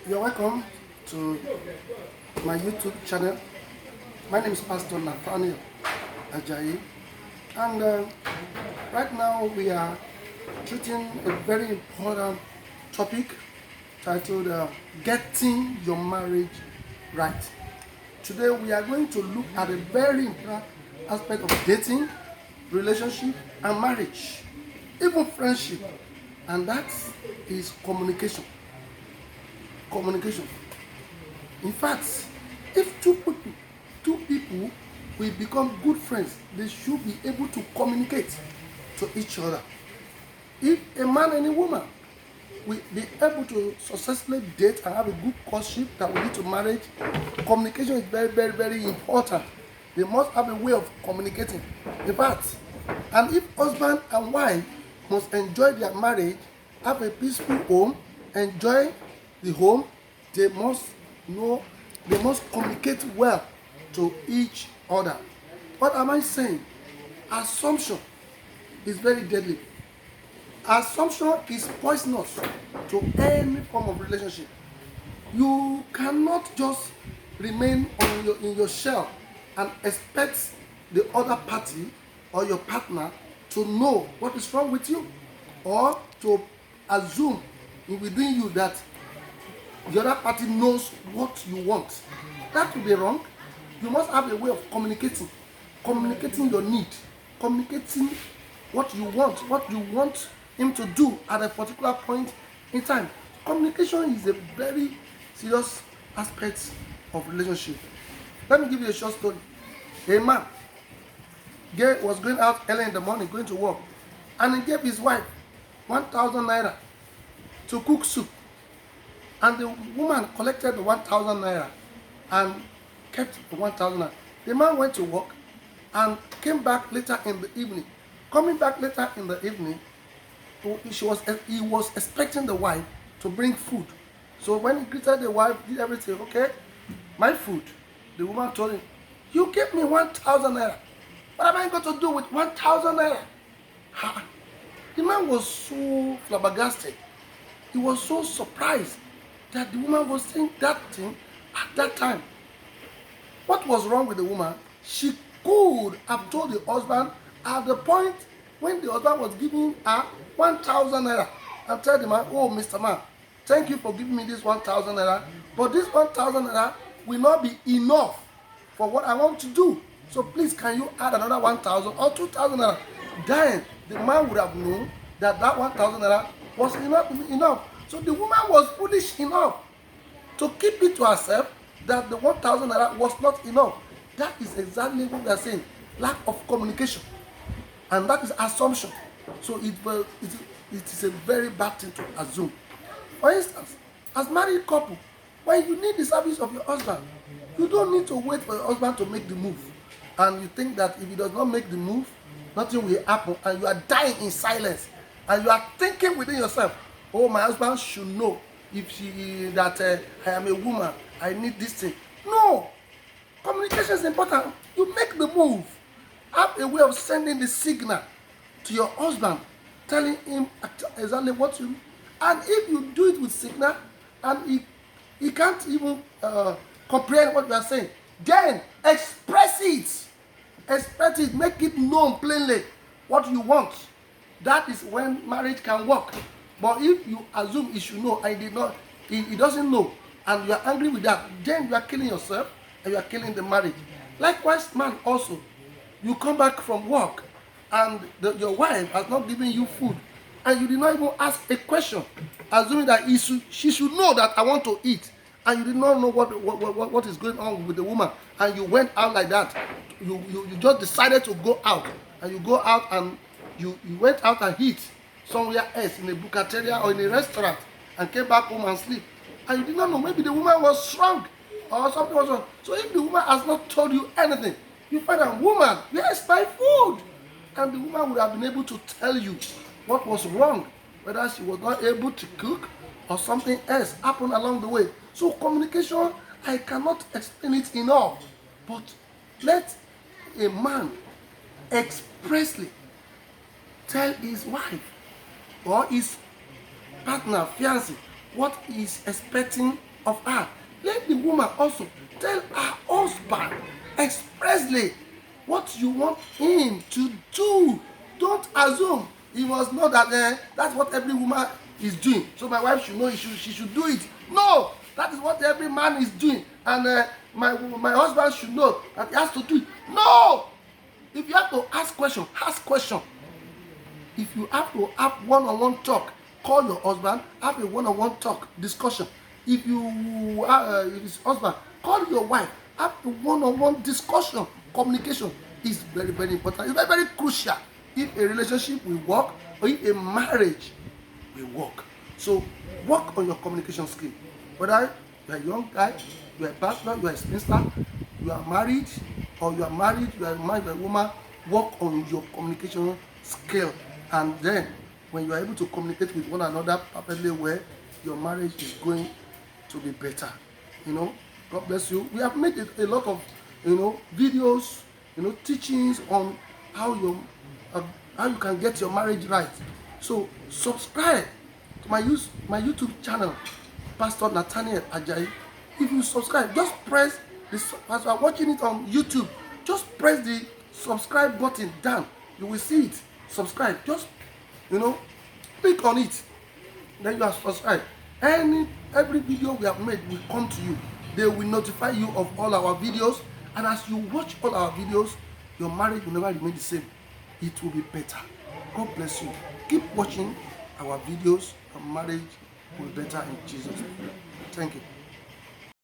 You're welcome to my YouTube channel. My name is Pastor Nathaniel Ajayi, and right now we are treating a very important topic titled Getting Your Marriage Right. Today we are going to look at a very important aspect of dating, relationship, and marriage, even friendship, and that is communication. Communication. In fact, if two people will become good friends, they should be able to communicate to each other. If a man and a woman will be able to successfully date and have a good courtship that will lead to marriage, communication is very, very, very important. They must have a way of communicating. In fact, and if husband and wife must enjoy their marriage, have a peaceful home, enjoy the home, they must know, they must communicate well to each other. What am I saying? Assumption is very deadly. Assumption is poisonous to any form of relationship. You cannot just remain in your shell and expect the other party or your partner to know what is wrong with you, or to assume within you that the other party knows what you want. That will be wrong. You must have a way of communicating your need, communicating what you want him to do at a particular point in time. Communication is a very serious aspect of relationship. Let me give you a short story. A man was going out early in the morning, going to work, and he gave his wife 1,000 naira to cook soup. And the woman collected the 1,000 naira and kept the 1,000 naira. The man went to work and came back later in the evening. Coming back later in the evening, he was expecting the wife to bring food. So when he greeted the wife, did everything, okay, my food. The woman told him, you gave me 1,000 naira. What am I going to do with 1,000 naira? The man was so flabbergasted. He was so surprised that the woman was saying that thing at that time. What was wrong with the woman? She could have told the husband at the point when the husband was giving her 1,000 naira and tell the man, oh, Mr. Man, thank you for giving me this 1,000 naira, but this 1,000 naira will not be enough for what I want to do. So please, can you add another 1,000 or 2,000 naira? Then the man would have known that 1,000 naira was enough. So the woman was foolish enough to keep it to herself that the 1,000 naira was not enough. That is exactly what we are saying. Lack of communication. And that is assumption. So it is a very bad thing to assume. For instance, as married couple, when you need the service of your husband, you don't need to wait for your husband to make the move. And you think that if he does not make the move, nothing will happen, and you are dying in silence. And you are thinking within yourself, oh, my husband should know that I am a woman, I need this thing. No. Communication is important. You make the move. Have a way of sending the signal to your husband, telling him exactly what you. And if you do it with signal and he can't even comprehend what you are saying, then express it. Express it. Make it known plainly what you want. That is when marriage can work. But if you assume he should know and he doesn't know, and you are angry with that, then you are killing yourself and you are killing the marriage. Likewise, man, also, you come back from work and your wife has not given you food, and you did not even ask a question, assuming that she should know that I want to eat, and you did not know what is going on with the woman, and you went out like that. You just decided to go out, and you go out and you went out and eat somewhere else, in a bukateria or in a restaurant, and came back home and sleep. And you did not know, maybe the woman was strong or something was wrong. So if the woman has not told you anything, you find a woman, yes, my food. And the woman would have been able to tell you what was wrong, whether she was not able to cook or something else happened along the way. So communication, I cannot explain it enough. But let a man expressly tell his wife or his partner, fiancé, what he is expecting of her. Let the woman also tell her husband expressly what you want him to do. Don't assume he must know that that's what every woman is doing, so my wife should know she should do it. No, that is what every man is doing, and my husband should know that he has to do it. No, if you have to ask question, ask question. If you have to have one-on-one talk, call your husband, have a one-on-one talk, discussion. If you if it's husband, call your wife, have a one-on-one discussion. Communication is very, very important. It's very, very crucial if a relationship will work or if a marriage will work. So work on your communication skill. Whether you're a young guy, you're a bachelor, you're a spinster, you are married, or you are married, you are married by a woman, work on your communication skill. And then when you are able to communicate with one another perfectly well, your marriage is going to be better. God bless you. We have made a lot of videos, teachings on how you can get your marriage right. So subscribe to my YouTube channel, Pastor Nathaniel Ajayi. If you subscribe, just press this. As you are watching it on YouTube, just press the subscribe button down. You will see it. Subscribe. Just click on it. Then you are subscribed. Every video we have made will come to you. They will notify you of all our videos, and as you watch all our videos, your marriage will never remain the same. It will be better. God bless you. Keep watching our videos. Your marriage will be better in Jesus' name. Thank you.